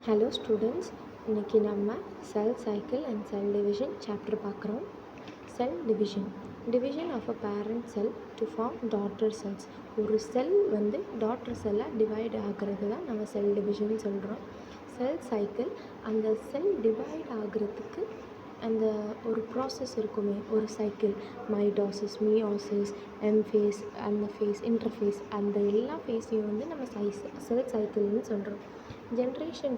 Hello students, இன்னைக்கு நம்ம cell cycle and cell division chapter பார்க்குறோம். Cell division of a parent cell to form daughter cells. ஒரு cell வந்து daughter cell divide ஆகிறது தான் நம்ம cell division சொல்கிறோம். Cell cycle அந்த cell divide ஆகிறதுக்கு அந்த ஒரு ப்ராசஸ் இருக்குமே, ஒரு சைக்கிள், மைட்டோசிஸ், மியோசிஸ், எம்ஃபேஸ், அந்த ஃபேஸ், இன்டர்ஃபேஸ், அந்த எல்லா ஃபேஸையும் வந்து நம்ம செல் சைக்கிள்னு சொல்கிறோம். Generation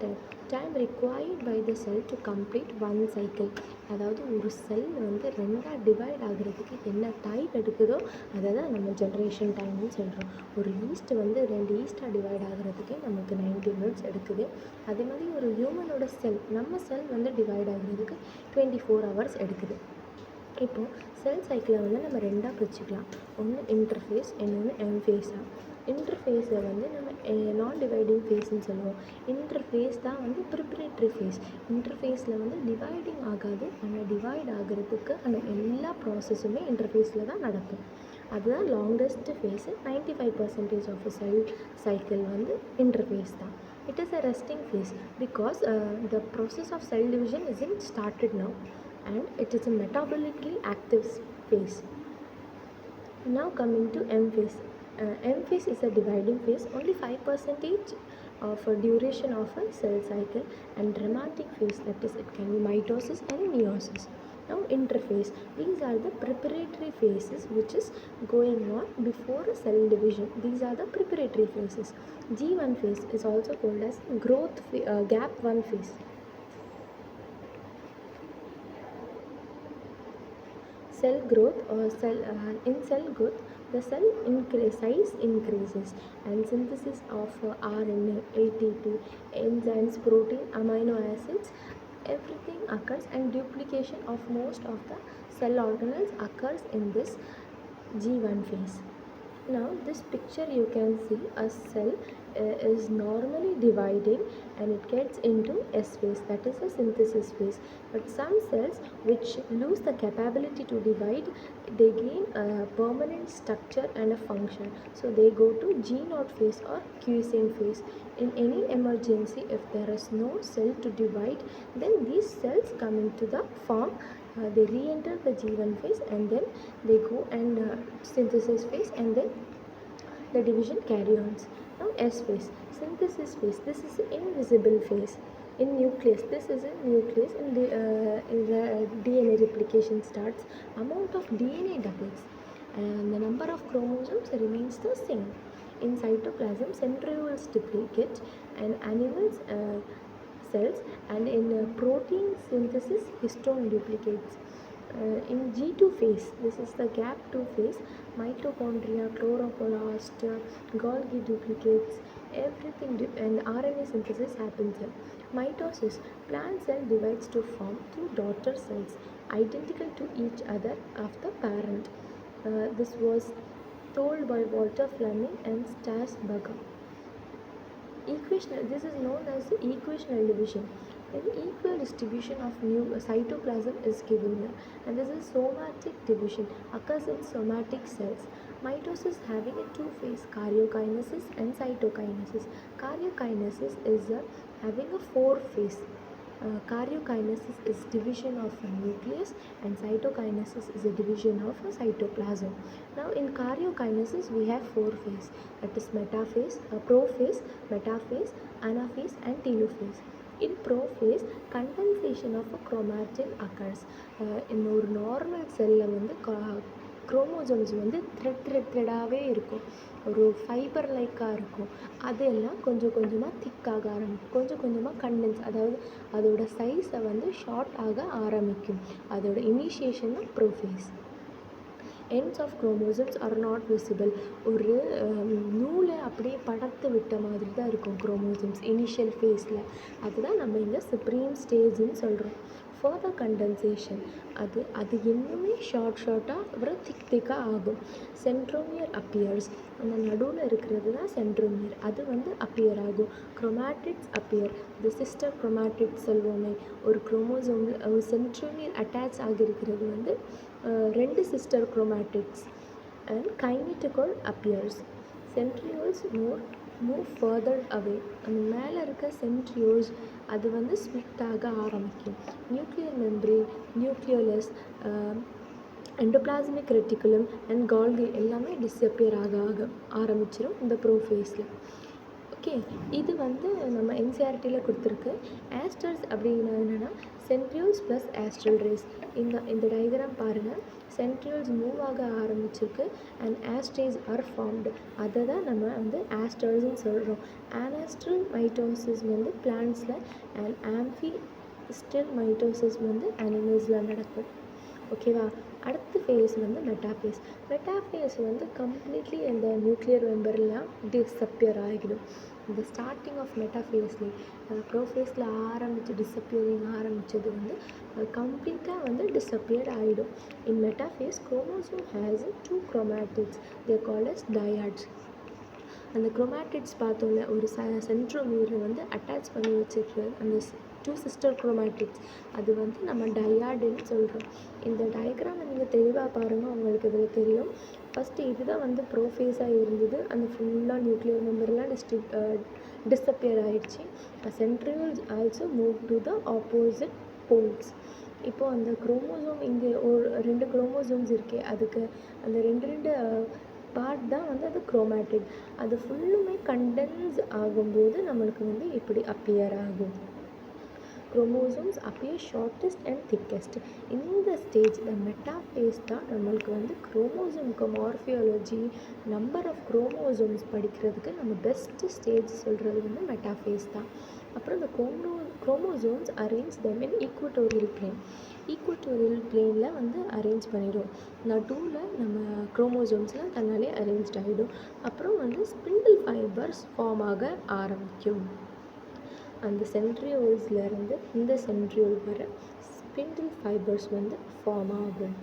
time required by the cell to complete one cycle. அதாவது ஒரு செல் வந்து ரெண்டாக டிவைட் ஆகிறதுக்கு என்ன டைம் எடுக்குதோ அதை தான் நம்ம ஜென்ரேஷன் டைம்னு சொல்கிறோம். ஒரு ஈஸ்ட் வந்து 2 ஈஸ்ட்டாக டிவைட் ஆகிறதுக்கே நமக்கு 90 minutes எடுக்குது. அதே மாதிரி ஒரு ஹியூமனோட செல், நம்ம செல் வந்து டிவைட் ஆகிறதுக்கு 24 hours எடுக்குது. இப்போது செல் சைக்கிளை வந்து நம்ம ரெண்டாக பிரிச்சுக்கலாம். ஒன்று இன்டர்ஃபேஸ், இன்னொன்று எம்ஃபேஸாக. இன்டர்ஃபேஸில் வந்து நம்ம நான் டிவைடிங் ஃபேஸ்ன்னு சொல்லுவோம். இன்டர்ஃபேஸ் தான் வந்து ப்ரிப்பரேட்ரி ஃபேஸ். இன்டர்ஃபேஸில் வந்து டிவைடிங் ஆகாது, ஆனால் டிவைட் ஆகிறதுக்கு அந்த எல்லா ப்ராசஸுமே இன்டர்ஃபேஸில் தான் நடக்கும். அதுதான் longest phase. 95% of cell cycle வந்து இன்டர்ஃபேஸ் தான். It is a resting phase because the process of cell division isn't started now, and it is a metabolically active phase. Now coming to M phase. M phase is a dividing phase. Only 5% of a duration of a cell cycle, and dramatic phase, that is, it can be mitosis and meiosis. Now interphase. These are the preparatory phases which is going on before cell division. These are the preparatory phases. G1 phase is also called as growth gap 1 phase. Cell growth or in cell growth, the cell size increases, and synthesis of RNA, ATP, enzymes, protein, amino acids, everything occurs, and duplication of most of the cell organelles occurs in this G1 phase. Now this picture you can see a cell is normally dividing, and it gets into S phase, that is a synthesis phase. But some cells which lose the capability to divide, they gain a permanent structure and a function, so they go to G0 phase or quiescent phase. In any emergency, if there is no cell to divide, then these cells come into the form, they re-enter the G1 phase, and then they go and synthesis phase, and then the division carry on. Now S phase, synthesis phase. This is the invisible phase. In nucleus, this is a nucleus. In the DNA replication starts, amount of DNA doubles, and the number of chromosomes remains the same. In cytoplasm, centrioles duplicate, and animals cells, and in protein synthesis, histone duplicates. In G2 phase, this is the gap 2 phase, mitochondria, chloroplast, Golgi duplicates, everything, and RNA synthesis happens here. Mitosis, plant cell divides to form 2 daughter cells identical to each other of the parent. This was told by Walter Fleming and Stas Equational, this is known as the equational division. An equal distribution of new cytoplasm is given here, and this is somatic division, occurs in somatic cells. Mitosis having a 2 phase, karyokinesis and cytokinesis. Karyokinesis is having a 4 phase. Karyokinesis is division of a nucleus, and cytokinesis is a division of a cytoplasm. Now in karyokinesis we have 4 phases, that is metaphase, prophase, metaphase, anaphase, and telophase. In prophase, condensation of a chromatin occurs. In ஒரு normal செல்லில் வந்து chromosomes வந்து த்ரெட்டாகவே இருக்கும், ஒரு fibre லைக்காக இருக்கும். அதெல்லாம் கொஞ்சம் கொஞ்சமாக திக்காக ஆரம்பிக்கும், கொஞ்சம் கொஞ்சமாக கண்டென்ஸ், அதாவது அதோட சைஸை வந்து ஷார்ட் ஆக ஆரம்பிக்கும். அதோட இனிஷியேஷன் தான் prophase. ends of chromosomes are not visible. ஒரு நூலை அப்படியே படத்து விட்ட மாதிரி தான் இருக்கும் குரோமோசோம்ஸ் இனிஷியல் ஃபேஸில். அதுதான் நம்ம இந்த சுப்ரீம் ஸ்டேஜ்னு சொல்கிறோம். ஃபர்தர் கண்டென்சேஷன், அது இன்னுமே ஷார்ட்டாக அப்புறம் திக்காக ஆகும். சென்ட்ரோமியர் அப்பியர்ஸ், அந்த நடுவில் இருக்கிறது தான் சென்ட்ரோமியர், அது வந்து அப்பியர் ஆகும். குரோமாட்டிட்ஸ் அப்பியர், இந்த சிஸ்டர் குரோமாட்டிட்ஸ் சொல்லுவோமே, ஒரு குரோமோசோமில் ஒரு சென்ட்ரோமியர் அட்டாச் ஆகியிருக்கிறது வந்து 2 sister chromatids. And kinetochore appears. Centrioles more move further away. அந்த மேலே இருக்க சென்ட்ரியோல்ஸ் அது வந்து ஸ்ப்ளிட் ஆக ஆரம்பிக்கும். Nuclear membrane, nucleolus, endoplasmic reticulum and Golgi எல்லாமே டிஸப்பியர் ஆக ஆரம்பிச்சிடும் இந்த ப்ரோஃபேஸில். ஓகே, இது வந்து நம்ம என்சிஆர்டியில் கொடுத்துருக்கு. ஆஸ்டர்ஸ் அப்படின்னா என்னென்னா சென்ட்ரியோல்ஸ் ப்ளஸ் ஆஸ்ட்ரல் ரேஸ். இந்த டயக்ராம் பாருங்கள். சென்ட்ரியோல்ஸ் மூவ் ஆக ஆரம்பிச்சிருக்கு அண்ட் ஆஸ்ட்ரேஸ் ஆர் ஃபார்ம்டு. அதை தான் நம்ம வந்து ஆஸ்டர்ஸ்ன்னு சொல்கிறோம். ஆனாஸ்ட்ரல் மைட்டோசிஸ் வந்து பிளான்ட்ஸில் அண்ட் ஆம்ஃபிஸ்டல் மைட்டோசிஸ் வந்து அனிமல்ஸில் நடக்கும். ஓகேவா? அடுத்த ஃபேஸ் வந்து மெட்டாஃபேஸ். மெட்டாஃபேஸ் வந்து கம்ப்ளீட்லி இந்த நியூக்ளியர் மெம்பர்லாம் டிஸப்பியர் ஆகிடும். இந்த ஸ்டார்டிங் ஆஃப் மெட்டாஃபேஸ்லேயே ப்ரோஃபேஸில் ஆரம்பித்து டிஸப்பியரிங் ஆரம்பித்தது வந்து கம்ப்ளீட்டாக வந்து டிஸப்பியர் ஆகிடும். In metaphase chromosome has 2 chromatids. they are called as dyads. அந்த குரோமேட்டிட்ஸ் பார்த்தோம்ல, ஒரு சென்ட்ரோமியரை வந்து அட்டாச் பண்ணி வச்சுருக்கிறது அந்த 2 சிஸ்டர் குரோமேட்டிட்ஸ், அது வந்து நம்ம டயாடுன்னு சொல்கிறோம். இந்த டயக்ராமை நீங்கள் தெளிவாக பாருங்கள், உங்களுக்கு இதில் தெரியும். ஃபஸ்ட்டு இதுதான் வந்து ப்ரோஃபேஸாக இருந்தது. அந்த ஃபுல்லாக நியூக்ளியர் மெம்பர்லாம் டிஸப்பியர் ஆகிடுச்சு. Centrioles also move to the opposite poles. இப்போது அந்த குரோமோசோம் இங்கே ஒரு 2 குரோமோசோம்ஸ் இருக்கே, அதுக்கு அந்த 2 பார்ட் தான் வந்து அது குரோமேட்டிட். அது ஃபுல்லுமே கண்டென்ஸ் ஆகும்போது நம்மளுக்கு வந்து இப்படி அப்பியர் ஆகும். Chromosomes appear shortest and thickest. இந்த ஸ்டேஜில் மெட்டாஃபேஸ் தான் நம்மளுக்கு வந்து குரோமோசோம்க்கு மார்ஃபியாலஜி, நம்பர் ஆஃப் குரோமோசோம்ஸ் படிக்கிறதுக்கு நம்ம பெஸ்ட்டு ஸ்டேஜ் சொல்கிறது வந்து மெட்டாஃபேஸ் தான். அப்புறம் இந்த chromosomes arrange them in equatorial plane. Equatorial பிளேனில் வந்து அரேஞ்ச் பண்ணிடும். நடுவில் நம்ம குரோமோசோம்ஸ்லாம் தன்னாலே அரேஞ்ச் ஆகிடும். அப்புறம் வந்து ஸ்பிண்டில் ஃபைபர்ஸ் ஃபார்ம் ஆக ஆரம்பிக்கும். அந்த சென்ட்ரியோல்ஸ்லேருந்து இந்த சென்ட்ரியோல் வர ஸ்பிண்டில் ஃபைபர்ஸ் வந்து ஃபார்ம் ஆகும்.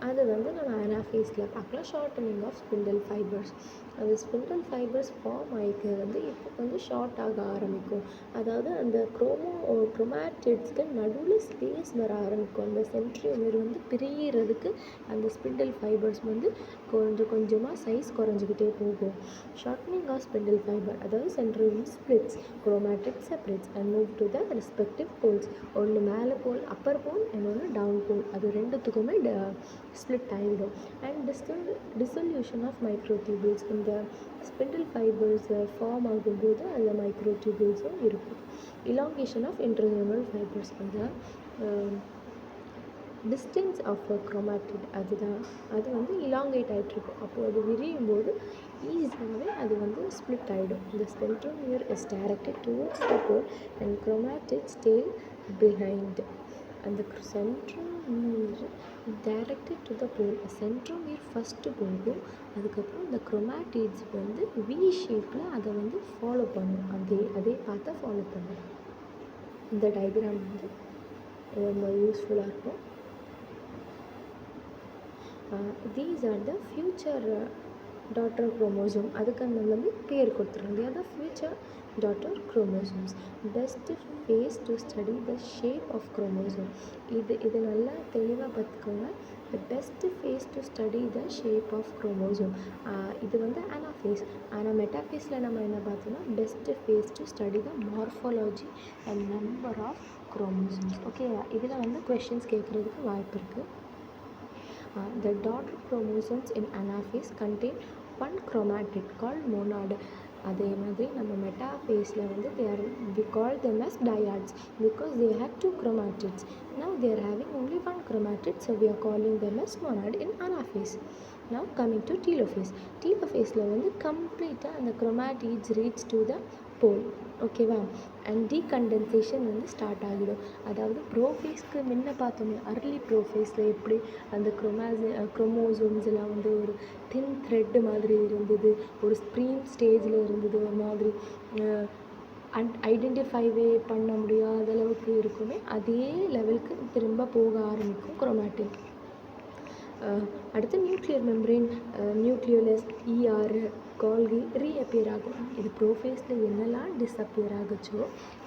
அது வந்து நம்ம அனாஃபேஸில் பார்க்கலாம். Shortening of spindle fibres. அந்த ஸ்பிண்டில் ஃபைபர்ஸ் ஃபார்ம் ஆகிக்கிறது வந்து இப்போ கொஞ்சம் ஷார்ட் ஆக ஆரம்பிக்கும். அதாவது அந்த குரோமேட்டிட்ஸ்க்கு நடுவில் ஸ்பேஸ் வர ஆரம்பிக்கும். அந்த சென்ட்ரியோமர் வந்து பிரியறதுக்கு அந்த ஸ்பிண்டில் ஃபைபர்ஸ் வந்து கொஞ்சம் கொஞ்சமாக சைஸ் குறைஞ்சிக்கிட்டே போகும். ஷார்ட்டனிங் ஆஃப் ஸ்பிண்டில் ஃபைபர், அதாவது centriole splits, chromatid separates and move to the respective poles. ஒன்று மேலே போல் அப்பர் போல், இன்னொன்று டவுன் போல். அது ரெண்டுத்துக்குமே ஸ்ப்ளிட் ஆகிடும். And dissolution of microtubules. இந்த ஸ்பிண்டில் ஃபைபர்ஸ் ஃபார்ம் ஆகும்போது அதில் மைக்ரோடியூபிள்ஸும் இருக்கும். Elongation of interzonal fibres. அந்த டிஸ்டன்ஸ் ஆஃப் குரோமேட்டிட் அது வந்து இலாங்கேட் ஆகிட்ருக்கும். அப்போது அது விரியும் போது ஈஸியாகவே அது வந்து ஸ்ப்ளிட் ஆகிடும். இந்த centromere is directed towards the pole and chromatids stay behind. அந்த centromere directed to the pole. Centromere first போகும், அதுக்கப்புறம் இந்த குரோமேட்டிட்ஸ் வந்து வி ஷேப்பில் அதை வந்து ஃபாலோ பண்ணும். அதே பார்த்து ஃபாலோ பண்ணும். இந்த டயக்ராம் வந்து ரொம்ப யூஸ்ஃபுல்லாக இருக்கும். These are the future daughter chromosome. அதுக்கு நம்ம வந்து பேர் கொடுத்துருவோம். They are the future daughter chromosomes. Best phase to study the shape of chromosome. இது நல்லா தெளிவாக பார்த்துக்கோங்க. the best phase to study the shape of chromosome. இது வந்து அனாஃபேஸ். ஆனால் மெட்டாஃபேஸில் நம்ம என்ன பார்த்தோம்னா best phase to study the morphology and number of chromosomes. Okay, இதில் வந்து questions கேட்குறதுக்கு வாய்ப்பு இருக்குது. The daughter chromosomes in anaphase contain one chromatid called monad. அதே மாதிரி நம்ம மெட்டாஃபேஸில் வந்து we call them as dyads because they had 2 chromatids. Now they are having only 1 chromatid, so we are calling them as monad in anaphase. Now coming to telophase. Telophaseல வந்து கம்ப்ளீட்டாக அந்த chromatids reach to the pole. ஓகேவா? And டீகண்டென்சேஷன் வந்து start ஆகிடும். அதாவது ப்ரோஃபேஸ்க்கு முன்ன பார்த்தோமே, அர்லி ப்ரோஃபேஸில் எப்படி அந்த குரோமோசோம்ஸ் எல்லாம் வந்து ஒரு தின் த்ரெட்டு மாதிரி இருந்தது, ஒரு ஸ்ப்ரீம் ஸ்டேஜில் இருந்தது, ஒரு மாதிரி ஐடென்டிஃபைவே பண்ண முடியாத அளவுக்கு இருக்குமே, அதே லெவலுக்கு திரும்ப போக ஆரம்பிக்கும் குரோமேட்டின். அடுத்து nuclear membrane, nucleolus, ER, Golgi reappear ஆகும். இது ப்ரோஃபேஸில் என்னெல்லாம் டிஸப்பியர் ஆகுச்சோ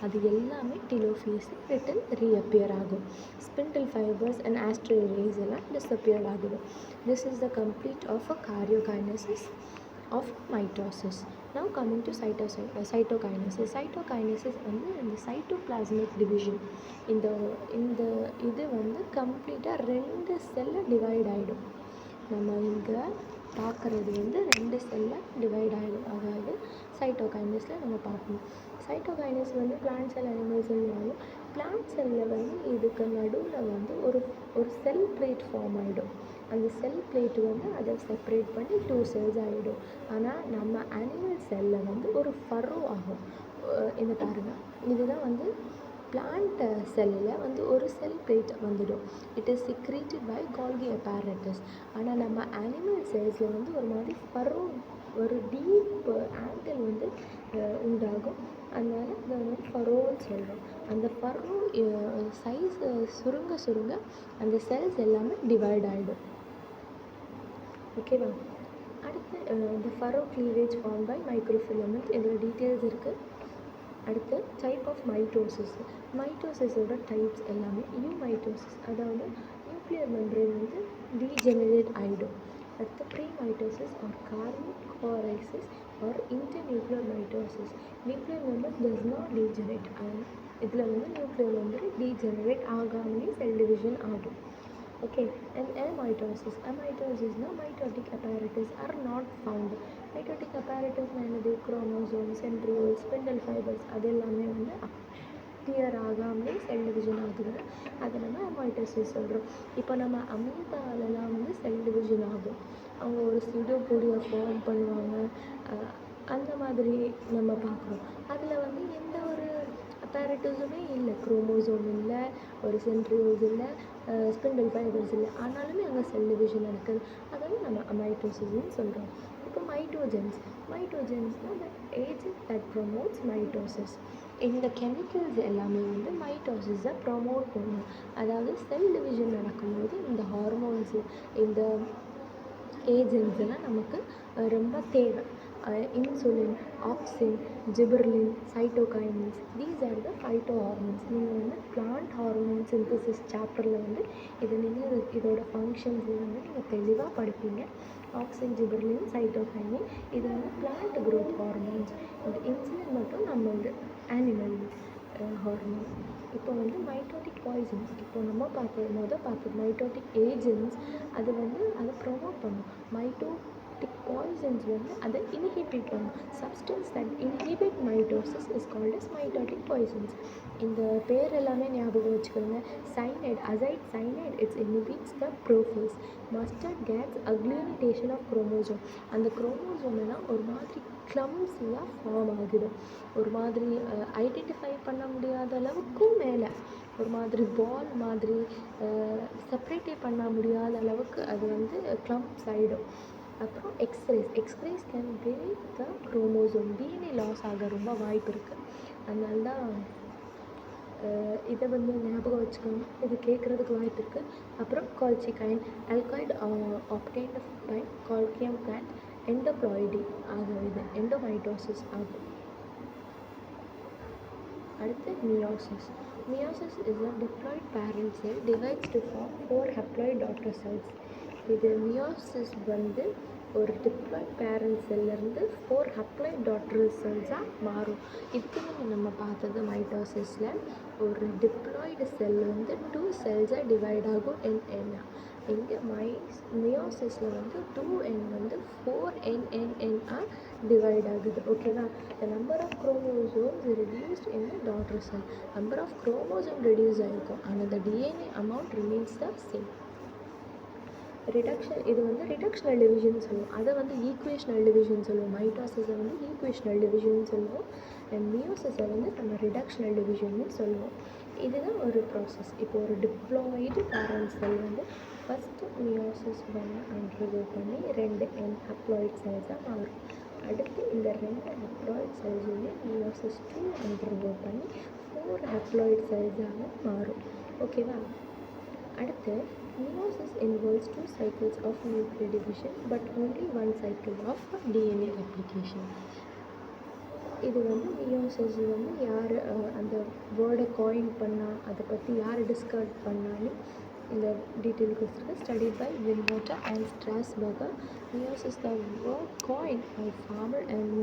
அது எல்லாமே டெலோஃபேஸில் ரிட்டன் ரீஅப்பியர் ஆகும். Spindle fibres and astral rays எல்லாம் டிஸப்பியர் ஆகுது. This is the complete of a karyokinesis of mitosis. Now coming to cytokinesis. Cytokinesis வந்து இந்த சைட்டோபிளாஸ்மிக் டிவிஷன். இந்த இது வந்து கம்ப்ளீட்டாக 2 செல்லில் டிவைட் ஆகிடும். நம்ம இங்கே பார்க்குறது வந்து 2 செல்லில் டிவைட் ஆகிடும். அதாவது சைட்டோகைனஸில் நம்ம பார்க்கணும். சைட்டோகைனஸ் வந்து பிளான்ட் செல், அனிமல் செல்னாலும் பிளான்ட் செல்லில் வந்து இதுக்கு நடுவில் வந்து ஒரு செல் பிளேட் ஃபார்ம் ஆகிடும். அந்த செல் பிளேட்டு வந்து அதை செப்பரேட் பண்ணி 2 செல்ஸ் ஆகிடும். ஆனால் நம்ம அனிமல் செல்லில் வந்து ஒரு ஃபர்ரோ ஆகும். இந்த பாருங்கள், இதுதான் வந்து பிளான்ட் செல்லில் வந்து ஒரு செல் பிளேட் வந்துடும். It is secreted by Golgi apparatus. ஆனால் நம்ம அனிமல் செல்ஸில் வந்து ஒரு மாதிரி ஃபர்ரோ, ஒரு டீப் ஆங்கிள் வந்து உண்டாகும். அதனால் அதை வந்து ஃபர்ரோன்னு சொல்கிறோம். அந்த ஃபர்ரோ சைஸ் சுருங்க அந்த செல்ஸ் எல்லாமே டிவைட் ஆகிடும். ஓகேவா? அடுத்து இந்த furrow cleavage form by microfilament. இதில் டீட்டெயில்ஸ் இருக்குது. அடுத்து டைப் ஆஃப் மைட்டோசிஸ். மைட்டோசிஸோட டைப்ஸ் எல்லாமே யூமைட்டோசிஸ், அதாவது நியூக்ளியர் மெம்பரேன் வந்து டீஜெனரேட் ஆகிடும். அடுத்து premitosis or karyochorisis or internuclear mitosis. Nuclear member does not degenerate. இதில் வந்து நியூக்ளியர் மெம்பர் டீஜெனரேட் ஆகாமலே செல் டிவிஷன் ஆகும். Okay, and amitosis. Amitosisனா mitotic apparatus are not found. Mitotic apparatus என்னது? குரோமோசோம், சென்ட்ரியோல்ஸ், ஸ்பிண்டல் ஃபைபர்ஸ் அது எல்லாமே வந்து கிளியர் ஆகாமலே செல் டிவிஷன் ஆகுது. அதை நம்ம அமைட்டோசிஸ் சொல்கிறோம். இப்போ நம்ம அமீபாலெலாம் வந்து செல் டிவிஷன் ஆகும். அவங்க ஒரு சிடோபோடியா ஃபார்ம் பண்ணுவாங்க. அந்த மாதிரி நம்ம பார்க்குறோம். அதில் வந்து எந்த ஒரு apparatusமே இல்லை. குரோமோசோம் இல்லை, ஒரு சென்ட்ரியோல்ஸ் இல்லை, ஸ்பிண்டல் ஃபைபர்ஸ் இல்லை. ஆனாலுமே அங்கே செல் டிவிஷன் நடக்குது. அதாவது நம்ம அமைட்டோசிஸ்ன்னு சொல்கிறோம். இப்போ மைட்டோஜென்ஸ்னால் the agent that promotes mitosis. இந்த கெமிக்கல்ஸ் எல்லாமே வந்து மைட்டோசிஸை ப்ரொமோட் பண்ணும். அதாவது செல் டிவிஷன் நடக்கும்போது இந்த ஹார்மோன்ஸு, இந்த ஏஜென்ட்ஸ் எல்லாம் நமக்கு ரொம்ப தேவை. Insulin, auxin, gibberellin, cytokinins, these are the phyto hormones. நீங்கள் வந்து பிளான்ட் ஹார்மோன் சிந்தசிஸ் சாப்டரில் வந்து இதோட ஃபங்க்ஷன்ஸ் வந்து நீங்கள் தெளிவாக படிப்பீங்க. ஆக்சின், ஜிபர்லின், சைட்டோகைனின் இது வந்து பிளான்ட் க்ரோத் ஹார்மோன்ஸ். இந்த இன்சுலின் மட்டும் நம்ம வந்து அனிமல் ஹார்மோன். இப்போ வந்து மைட்டோட்டிக் பாய்சன்ஸ். இப்போ நம்ம பார்த்தது மைட்டோட்டிக் ஏஜென்ட்ஸ். அது வந்து அதை ப்ரொமோட் பண்ணும். மைட்டோட்டிக் பாய்சன்ஸ் வந்து அதை இன்ஹிபிட் பண்ணும். Substance that inhibit mitosis is called as mitotic poisons. இந்த பேர் எல்லாமே ஞாபகம் வச்சுக்கோங்க. Cyanide, azide cyanide, it's inhibits the prophase. Mustard gas agglutination of chromosome. அந்த குரோமோசோம் எல்லாம் ஒரு மாதிரி கிளம்ஸியாக ஃபார்ம் ஆகிடும். ஒரு மாதிரி ஐடென்டிஃபை பண்ண முடியாத அளவுக்கும் மேலே ஒரு மாதிரி பால் மாதிரி செப்ரேட்டே பண்ண முடியாத அளவுக்கு அது வந்து கிளம்ப்ஸ் ஆகிடும். அப்புறம் x rays can break the chromosome. DNA loss ஆக ரொம்ப வாய்ப்பு இருக்குது. அதனால தான் இதை வந்து ஞாபகம் வச்சுக்கோங்க. இது கேட்குறதுக்கு வாய்ப்பு இருக்குது. அப்புறம் கால்சிகைன், ஆல்காய்டு ஆப்டைன்ட் பை கால்கியம் பிளான்ட், எண்டோப்ளாய்டி ஆகுது. எண்டோமைட்டோசிஸ் ஆகும். அடுத்து meiosis. Meiosis is a diploid parent cell divides to form 4 haploid daughter cells. இது மியோசிஸ் வந்து ஒரு டிப்ளாய்ட் பேரண்ட் செல்லேருந்து 4 ஹப்ளாய்ட் டாட்டர் செல்ஸாக மாறும். இதுக்கு நம்ம பார்த்தது மைட்டோசிஸில் ஒரு டிப்ளாய்டு செல் வந்து 2 செல்ஸாக டிவைட் ஆகும். இங்கே மியோசிஸில் வந்து 2n வந்து 4n டிவைட் ஆகுது. ஓகேவா? The number of chromosomes reduced in the daughter cell. Number of chromosome reduce ஆகிருக்கும், ஆனால் the DNA amount remains the same. Reduction, இது வந்து ரிடக்ஷனல் டிவிஷன் சொல்லுவோம். அதை வந்து ஈக்குவேஷனல் டிவிஷன் சொல்லுவோம். மைட்டோசிஸை வந்து ஈக்குவேஷனல் டிவிஷன் சொல்லுவோம். அண்ட் மியோசிஸை வந்து நம்ம ரிடக்ஷனல் டிவிஷன்னு சொல்லுவோம். இதுதான் ஒரு ப்ராசஸ். இப்போ ஒரு டிப்ளாய்டு பேரண்ட் செல் வந்து ஃபஸ்ட்டு மியோசிஸ் 1 அண்டர்கோ பண்ணி 2n ஹப்ளாய்ட் செல்ஸாக மாறும். அடுத்து இந்த 2 ஹப்ளாய்ட் செல்ஸுமே மியோசிஸ் 2 அண்டர்கோ பண்ணி 4 ஹப்ளாய்ட் செல்ஸாக மாறும். ஓகேவா? அடுத்து meiosis involves 2 cycles of nuclear division but only 1 cycle of DNA replication. இது வந்து மியோசிஸ் வந்து யார் அந்த வேர்டை காயின் பண்ணால், அதை பற்றி யார் டிஸ்கவர் பண்ணாலும் இந்த டீட்டெயில் கொடுத்துருக்கு. Studied by Winiwarter and Strasburger. Meiosis the word coined by Farmer and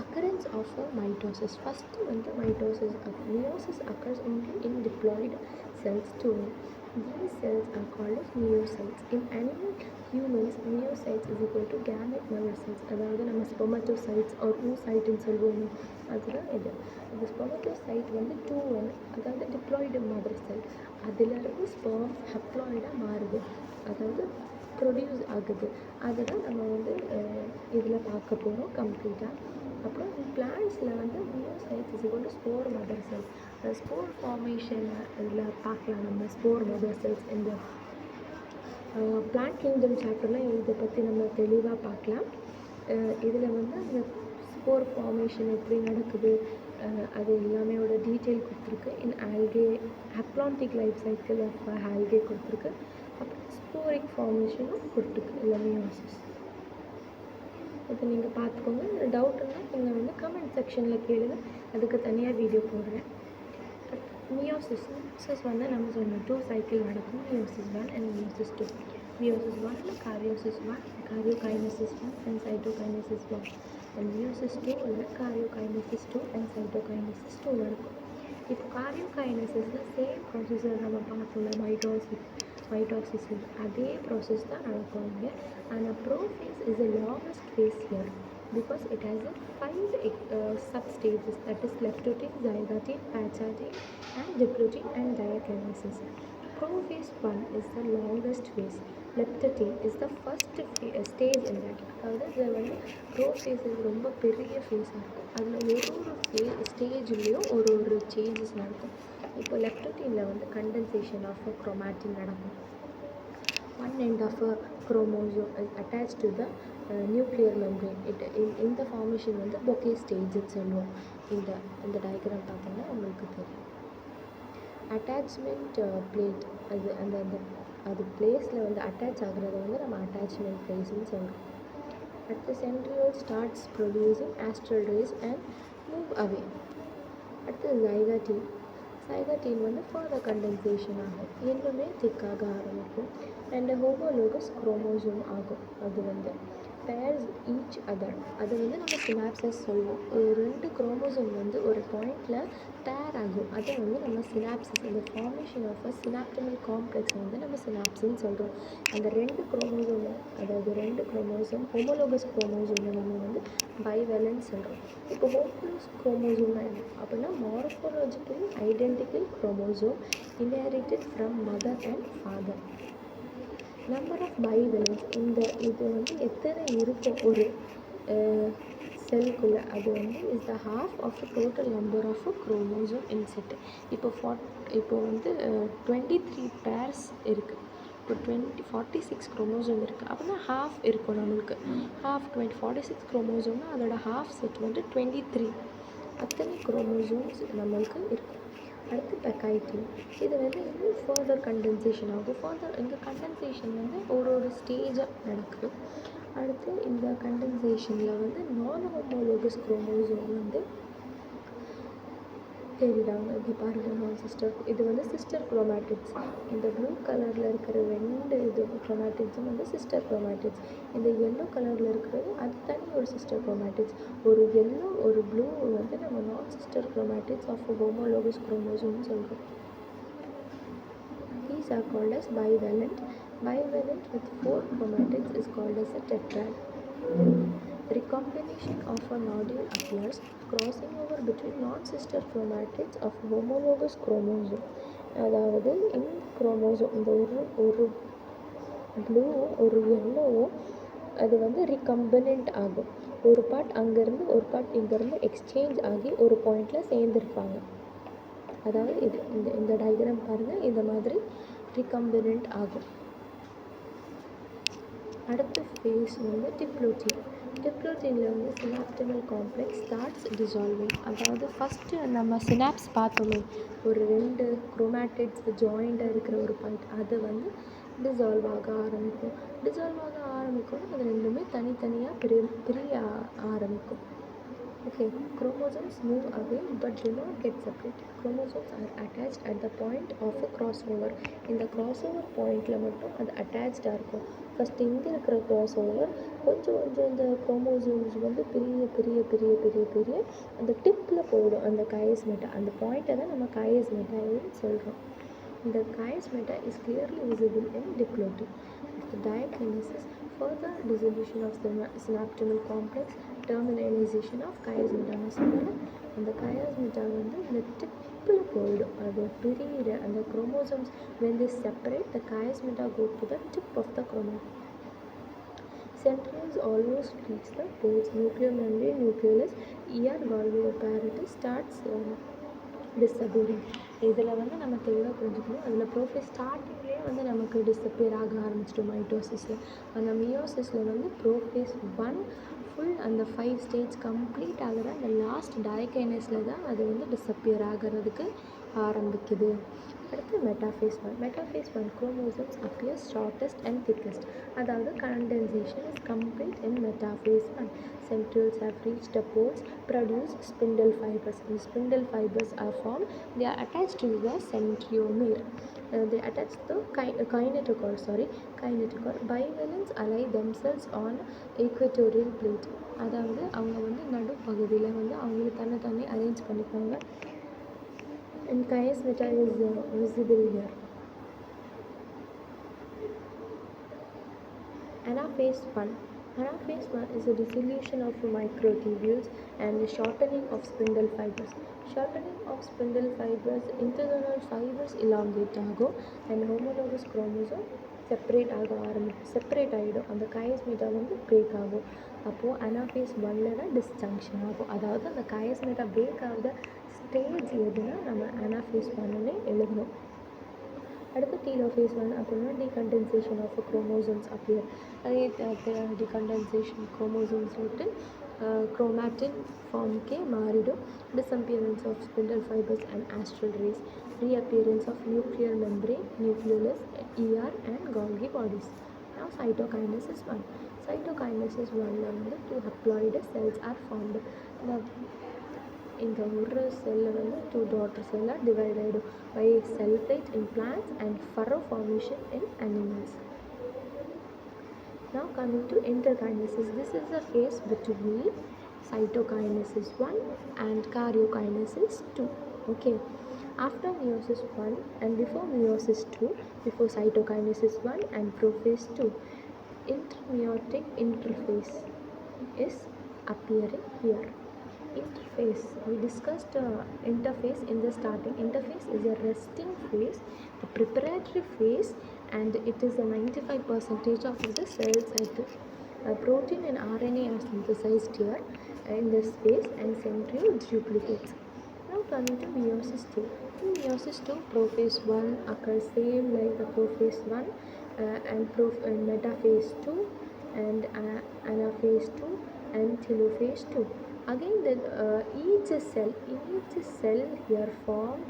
Occurrence of a mitosis. First வந்து mitosis. Meiosis occurs only in diploid cells too. These cells are called as meiocytes. In animal humans, meiocytes is equal to gamete mother cells. அதாவது நம்ம spermatocytes or oocyteன்னு சொல்லுவோம். அதுதான் இது. இந்த spermatocyte வந்து 2-1, அதாவது diploid mother cell. அதிலிருந்து sperm haploidா மாறுது, அதாவது ப்ரொடியூஸ் ஆகுது. அதுதான் நம்ம வந்து இதில் பார்க்க போகிறோம் கம்ப்ளீட்டாக. அப்புறம் பிளான்ட்ஸில் வந்து meiocytes is equal to spore mother cells. Spore formation இதில் பார்க்கலாம் நம்ம ஸ்போர் மதர் செல்ஸ். இந்த பிளான்ட் கிங்டம் சாப்டரில் இதை பற்றி நம்ம தெளிவாக பார்க்கலாம். இதில் வந்து அந்த ஸ்போர் ஃபார்மேஷன் எப்படி நடக்குது அது எல்லாமே டீட்டெயில் கொடுத்துருக்கு. In algae haplontic life cycle of algae கொடுத்துருக்கு. அப்புறம் ஸ்போரிக் ஃபார்மேஷனும் கொடுத்துருக்கு இல்லை மியோசிஸ். இப்போ நீங்கள் பார்த்துக்கோங்க. டவுட்டுன்னா நீங்கள் வந்து கமெண்ட் செக்ஷனில் கேளுங்க, அதுக்கு தனியாக வீடியோ போடுறேன். மியோசிஸ் வந்து நம்ம சொன்னோம் 2 சைக்கிள் நடக்கும். Meiosis 1 and meiosis 2. Meiosis 1 காரியோசிஸ் 1, karyokinesis 1 and cytokinesis 1. And meiosis 2 karyokinesis 2 and cytokinesis 2 நடக்கும். இப்போ காரியோகைனசிஸில் சேம் ப்ராசஸர் நம்ம பார்த்தோம்ல மைட்டோசிஸ் அதே ப்ராசஸ் தான் நடக்கும் இங்கே. ஆனால் prophase is the longest phase here because it has 5 sub-stages, that is leptotin, zygotin, pachytin and diplotin and diakinesis. Prophase 1 is the longest phase. Leptotin is the first stage in that. அதாவது இது வந்து prophase ரொம்ப பெரிய ஃபேஸாக இருக்கும். அதில் ஒரு ஸ்டேஜ்லேயும் ஒரு changes நடக்கும். இப்போ லெப்டோட்டினில் வந்து கண்டென்சேஷன் ஆஃப் குரோமாட்டின் நடக்கும். One end of a chromosome is attached to the nuclear membrane. இந்த ஃபார்மேஷன் வந்து bouquet stage சொல்லுவோம். இந்த டயக்ராம் பார்த்தீங்கன்னா உங்களுக்கு தெரியும். அட்டாச்மெண்ட் பிளேட் அது பிளேஸில் வந்து அட்டாச் ஆகுறது வந்து நம்ம அட்டாச்மெண்ட் பிளேஸ்ன்னு சொல்கிறோம். At the centriole starts producing astral rays and move away. அடுத்து zygotin வந்து ஃபர்தர் கண்டென்சேஷன் ஆகும், இன்னுமே திக்காக ஆரம்பிக்கும். அண்ட் ஹோமோலோகஸ் குரோமோசோம் ஆகும். அது வந்து பேர்ஸ் ஈச் அதர். அது வந்து நம்ம சினாப்சஸ் சொல்லுவோம். ஒரு 2 குரோமோசோம் வந்து ஒரு பாயிண்டில் பேர் ஆகும், அதை வந்து நம்ம சினாப்சஸ். இந்த ஃபார்மேஷன் ஆஃப் அ சினாப்டமல் காம்ப்ளெக்ஸ் வந்து நம்ம சினாப்ஸ்ன்னு சொல்கிறோம். அந்த 2 குரோமோசோம், அதாவது 2 குரோமோசோம் ஹோமோலோகஸ் குரோமோசோமை நம்ம வந்து பைவேலன்ஸ் சொல்கிறோம். இப்போ ஹோமோலோகஸ் குரோமோசோம்னா என்ன அப்படின்னா morphologically identical chromosome inherited from mother and father. Number of bivalents, இது வந்து எத்தனை இருக்கும் ஒரு செல்லுக்குள்ளே, அது வந்து is the half of the total number of chromosome in set. இப்போ வந்து 23 பேர்ஸ் இருக்குது. இப்போ 46 குரோமோசோம் இருக்குது அப்படின்னா ஹாஃப் இருக்கும் நம்மளுக்கு. ஹாஃப் 46 குரோமோசோம்னா அதோட ஹாஃப் செட் வந்து 23. அத்தனை குரோமோசோம்ஸ் நம்மளுக்கு இருக்குது. அடுத்து பெக்காய்டின், இது வந்து இன்னும் ஃபர்தர் கண்டென்சேஷன் ஆகும். இந்த கண்டென்சேஷன் வந்து ஒரு ஸ்டேஜாக நடக்குது. அடுத்து இந்த கண்டென்சேஷனில் வந்து நான் ஹோமோலோகஸ் குரோமோசோம் வந்து தேடிடாங்க. இது பாருங்கள், இது வந்து சிஸ்டர் குரோமேட்டிட்ஸ். இந்த ப்ளூ கலரில் இருக்கிற 2 குரோமேட்டிட்ஸும் வந்து சிஸ்டர் குரோமேட்டிட்ஸ். இந்த எல்லோ கலரில் இருக்கிறது அது தனி ஒரு சிஸ்டர் குரோமேட்டிட்ஸ். ஒரு எல்லோ ஒரு ப்ளூ வந்து நம்ம நான் சிஸ்டர் குரோமேட்டிட்ஸ் ஆஃப் ஹோமோலோகஸ் குரோமோசோம்னு சொல்கிறோம். These are called as bivalent. Bivalent with 4 chromatids is called as a tetrad. Recombination of a nodule occurs, crossing over between non-sister chromatids of homologous chromosome. அதாவது இந்த chromosome, இந்த ஒரு ப்ளூவும் ஒரு எல்லோவும் அது வந்து ரிகம்பனண்ட் ஆகும். ஒரு பார்ட் அங்கேருந்து ஒரு பார்ட் இங்கேருந்து எக்ஸ்சேஞ்ச் ஆகி ஒரு பாயிண்டில் சேர்ந்துருப்பாங்க. அதாவது இந்த டயக்ராம் பாருங்கள், இந்த மாதிரி ரிகம்பனண்ட் ஆகும். அடுத்த ஃபேஸ் வந்து டிப்ளோட்டினில் வந்து சினாப்டமல் காம்ப்ளெக்ஸ் ஸ்டார்ட்ஸ் டிசால்விங். அதாவது ஃபஸ்ட்டு நம்ம சினாப்ஸ் பார்த்தோமே, ஒரு 2 குரோமேட்டிட்ஸ் ஜாயிண்டாக இருக்கிற ஒரு பாயிண்ட், அது வந்து டிசால்வ் ஆக ஆரம்பிக்கும். அது ரெண்டுமே தனித்தனியாக பிரிய ஆரம்பிக்கும். Okay, chromosomes move away but do not get separated. Chromosomes are attached at the point of a crossover. In the crossover pointல மட்டும் அது அட்டாச்சாக இருக்கும். ஃபஸ்ட் இங்கே இருக்கிற crossover கொஞ்சம் கொஞ்சம் இந்த குரோமோசோம்ஸ் வந்து பெரிய பெரிய பெரிய பெரிய பெரிய அந்த டிப்பில் போயிடும். அந்த கைஸ்மெட்டா அந்த பாயிண்ட்டை தான் நம்ம கைஸ்மெட்டான்னு சொல்கிறோம். The chiasmata is clearly visible in diploid. The diakinesis, further dissolution of the synaptonal complex, terminalization of chiasmata. And the chiasmata வந்து இந்த டிப்பில் போயிடும். அது பிரியிற அந்த chromosomes when they separate, the chiasmata go to the tip of the chromosome. Centrioles almost reach the poles. Nuclear membrane nucleolus, ER Golgi apparatus starts disappearing. இதில் வந்து நம்ம தெளிவாக புரிஞ்சுக்கணும். அதில் ப்ரோஃபேஸ் ஸ்டார்டிங்லேயே வந்து நமக்கு டிஸப்பியர் ஆக ஆரம்பிச்சிட்டோம் மைட்டோசிஸில். அந்த மியோசிஸில் வந்து ப்ரோஃபேஸ் 1 ஃபுல் அந்த 5 ஸ்டேஜ் கம்ப்ளீட் ஆகிற அந்த லாஸ்ட் டயகைனஸில் தான் அது வந்து டிஸப்பியர் ஆகிறதுக்கு ஆரம்பிக்குது. அடுத்து metaphase 1. Metaphase 1 chromosomes appears shortest and thickest. அதாவது condensation is complete in metaphase 1. Centrioles have reached the poles, produce spindle fibers. The spindle fibers are formed. They are attached to the centromere. They attach the kinetochore. Kinetochore. Bivalents ally themselves on equatorial plate. அதாவது அவங்க வந்து நடுப்பகுதியில் வந்து அவங்களுக்கு தன்னை arrange பண்ணிப்பாங்க. And chiasmata is visible here. Anaphase 1. Anaphase 1 is a dissolution of microtubules and the shortening of spindle fibers. Shortening of spindle fibers, internodal fibers elongate ஆகும் and homologous chromosome separate ஆகிடும். அந்த chiasmata வந்து break ஆகும். அப்போது anaphase 1ல் தான் disjunction ஆகும். அதாவது அந்த chiasmata பிரேக் ஆகுத ஸ்டேஜ் எதுனா நம்ம அனாஃபேஸ் 1ன்னு எழுதணும். அடுத்து டீலோஃபேஸ் 1 அப்படின்னா டீகண்டென்சேஷன் ஆஃப் குரோமோசோம்ஸ் அப்பியர். அதே டீகண்டென்சேஷன் குரோமோசோம்ஸ் விட்டு குரோமாட்டின் ஃபார்முக்கே மாறிடும். Disappearance of spindle fibres and astral rays. Reappearance of nuclear membrane, nucleolus, ER and Golgi bodies. Now cytokinesis 1. Cytokinesis 1ல வந்து 2 haploid cells are formed. இந்த ஒரு செல்லில் வந்து 2 daughter செல்லாக டிவைட் ஆகிடும் by cell plate in plants and furrow formation in animals. Now coming to enterokinesis. This is the phase between cytokinesis 1 and karyokinesis 2. Okay. After meiosis 1 and before meiosis 2, before cytokinesis 1 and prophase 2, intermeiotic interphase is appearing here. Interphase, we discussed interphase in the starting. Interphase is a resting phase, the preparatory phase, and it is a 95% of the cell cycle. Protein and RNA are synthesized here in this phase and centriole duplicates. Now coming to meiosis 2. In meiosis 2, prophase 1 occurs same like the prophase 1 and metaphase 2 and anaphase 2 and telophase 2. Again, each cell here formed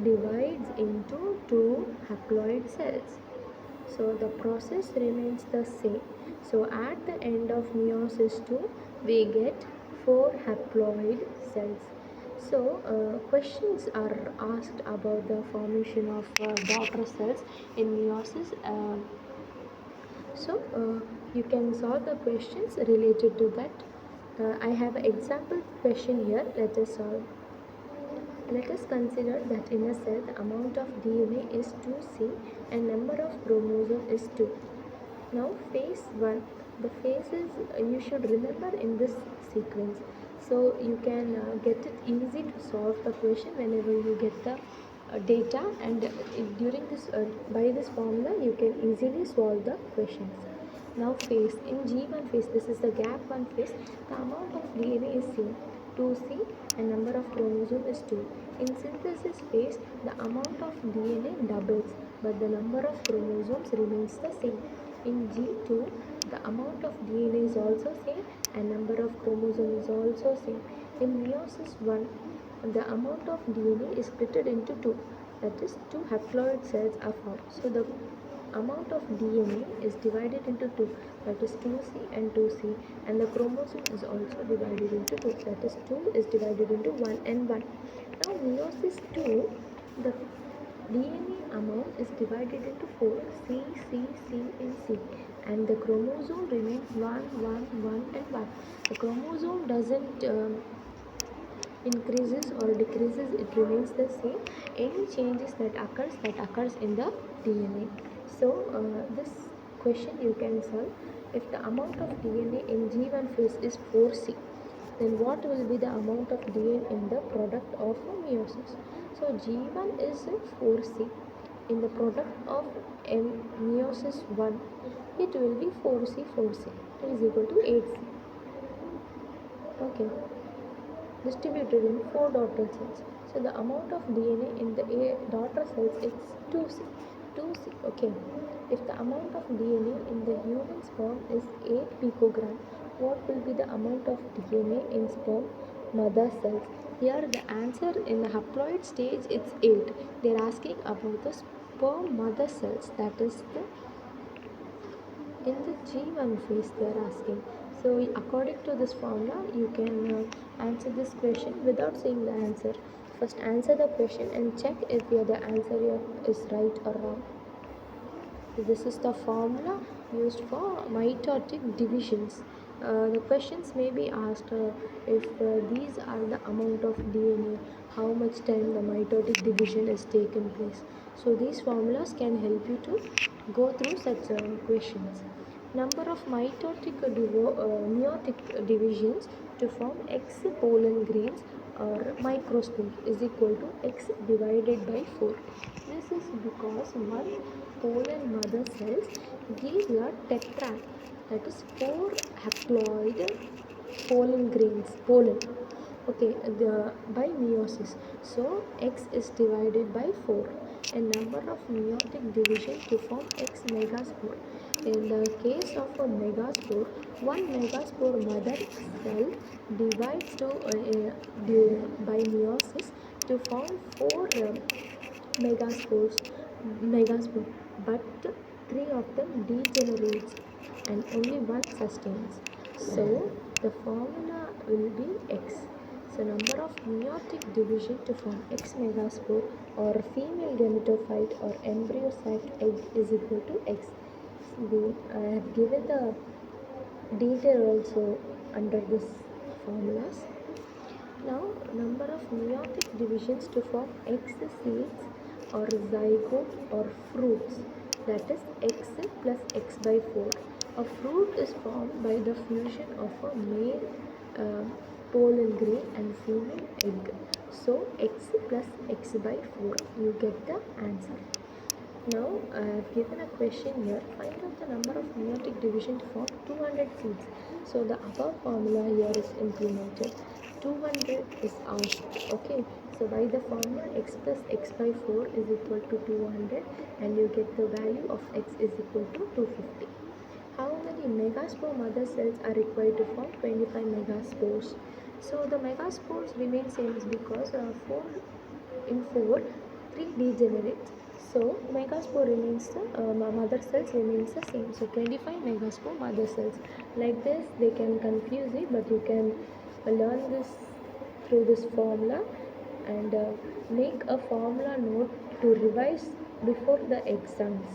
divides into 2 haploid cells. So the process remains the same. So at the end of meiosis 2, we get 4 haploid cells. So questions are asked about the formation of daughter cells in meiosis. You can solve the questions related to that. I have an example question here. Let us solve. Let us consider that in a cell the amount of DNA is 2C and number of chromosomes is 2. Now phase 1. The phases you should remember in this sequence. So you can get it easy to solve the question whenever you get the data, and during this by this formula you can easily solve the questions. Now phase. In G1 phase, this is the gap 1 phase, the amount of DNA is same, 2C, and number of chromosomes is 2. In synthesis phase, the amount of DNA doubles, but the number of chromosomes remains the same. In G2, the amount of DNA is also same and number of chromosomes is also same. In meiosis 1, the amount of DNA is split into 2, that is 2 haploid cells are formed. So the amount of DNA is divided into two, that is 2C and 2C, and the chromosome is also divided into two, that is 2 is divided into 1 and 1. Now meiosis 2, the DNA amount is divided into 4, C, C, C and C, and the chromosome remains 1, 1, 1 and 1. The chromosome doesn't increases or decreases, it remains the same. Any changes that occurs in the DNA. So this question you can solve. If the amount of DNA in G1 phase is 4C, then what will be the amount of DNA in the product of meiosis? So G1 is 4C. In the product of meiosis 1, it will be 4C 4C, it is equal to 8C. Okay, distributed in 4 daughter cells. So the amount of DNA in the daughter cells is 2C. 2C. Okay. If the amount of DNA in the human sperm is 8 picogram, what will be the amount of DNA in sperm mother cells? Here the answer in the haploid stage it's 8. They are asking about the sperm mother cells, that is the in the G1 phase they are asking. So according to this formula you can answer this question without saying the answer. First answer the question and check if the answer is right or wrong. So this is the formula used for mitotic divisions. The questions may be asked if these are the amount of DNA, how much time the mitotic division is taken place. So these formulas can help you to go through such questions. Number of meiotic divisions to form X pollen grains or microspores is equal to X divided by 4. This is because one pollen mother cells give a tetrad, that is 4 haploid pollen grains, okay, by meiosis. So X is divided by 4 and number of meiotic division to form X megaspore. In the case of a megaspore, one megaspore mother cell divides by meiosis to form 4 megaspore, but 3 of them degenerates and only one sustains. So the formula will be X. So number of meiotic division to form X megaspore or female gametophyte or embryo sac egg is equal to X. I have given the detail also under this formulas. Now number of meiotic divisions to form X seeds or zygote or fruits, that is X plus X by 4. A fruit is formed by the fusion of a male pollen grain and female egg. So X plus X by 4, you get the answer. Now I have given a question here. Find out the number of meiotic division to form 200 seeds. So the above formula here is implemented. 200 is asked. Okay. So by the formula X plus X by 4 is equal to 200 and you get the value of X is equal to 250. How many megaspore mother cells are required to form 25 megaspores? So the megaspores remain same because 4 in 4, 3 degenerates. So megaspore remains the mother cells remains the same. So 25 megaspore mother cells. Like this they can confuse it, but you can learn this through this formula and make a formula note to revise before the exams.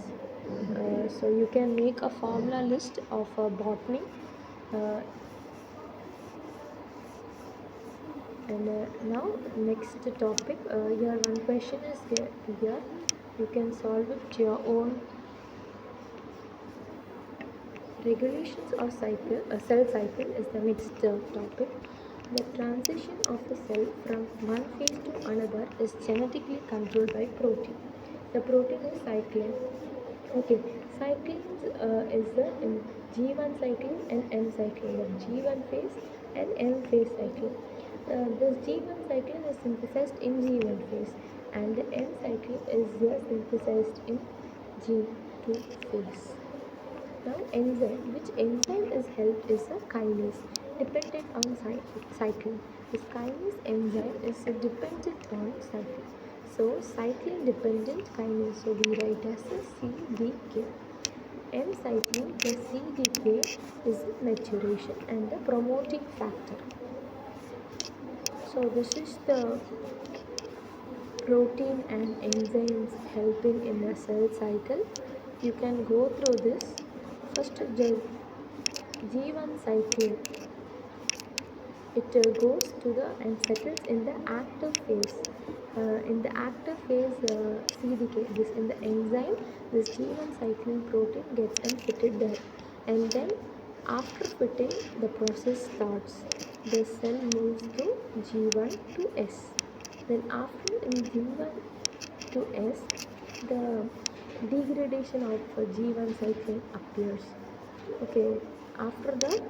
So you can make a formula list of botany and now next topic. Here one question is here. You can solve it to your own. Regulations of cycle, cell cycle is the next topic. The transition of a cell from one phase to another is genetically controlled by protein. The protein is cyclin. Okay, cyclin is the G1 cyclin and M cyclin. The G1 phase and M phase cyclin. This G1 cyclin is synthesized in G1 phase and the M cyclin is synthesized in G2 phase. Now enzyme, which enzyme is helped is a kinase dependent on cyclin. This kinase enzyme is dependent on cyclin. So cyclin dependent kinase, so we write as a CDK. M cyclin plus CDK is maturation and the promoting factor. So this is the protein and enzymes helping in a cell cycle. You can go through this. First, the G1 cyclin, it goes to the and settles in the active phase. In the active phase, CDK, this in the enzyme, this G1 cyclin protein gets fitted there, and then after fitting, the process starts. The cell moves to G1 to S. Then after in G1 to S, the degradation of G1 cyclin appears. Okay, after the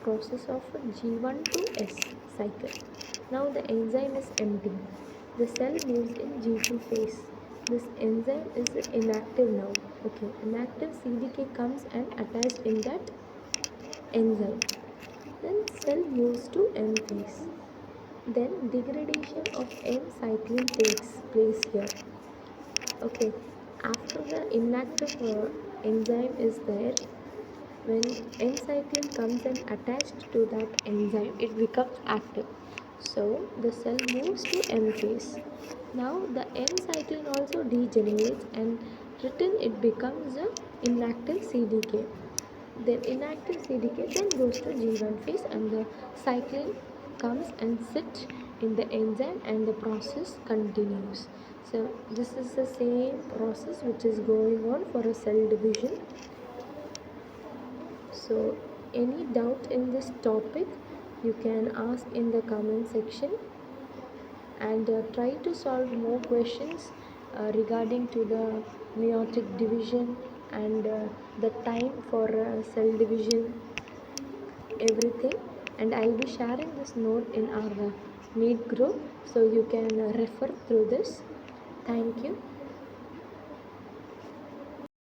process of G1 to S cycle. Now the enzyme is empty. The cell moves in G2 phase. This enzyme is inactive now. Okay, inactive CDK comes and attached in that enzyme. Then cell moves to M phase. Then degradation of M cyclin takes place here. Okay, after the inactive enzyme is there, when N cyclin comes and attached to that enzyme, it becomes active. So the cell moves to M phase. Now the M cyclin also degenerates and written it becomes a inactive CDK. Then inactive CDK then goes to G1 phase and the cyclin comes and sits in the enzyme and the process continues. So this is the same process which is going on for a cell division. So any doubt in this topic, you can ask in the comment section, and try to solve more questions regarding to the meiotic division and the time for cell division, everything. And I'll be sharing this note in our NEET group, so you can refer through this. Thank you.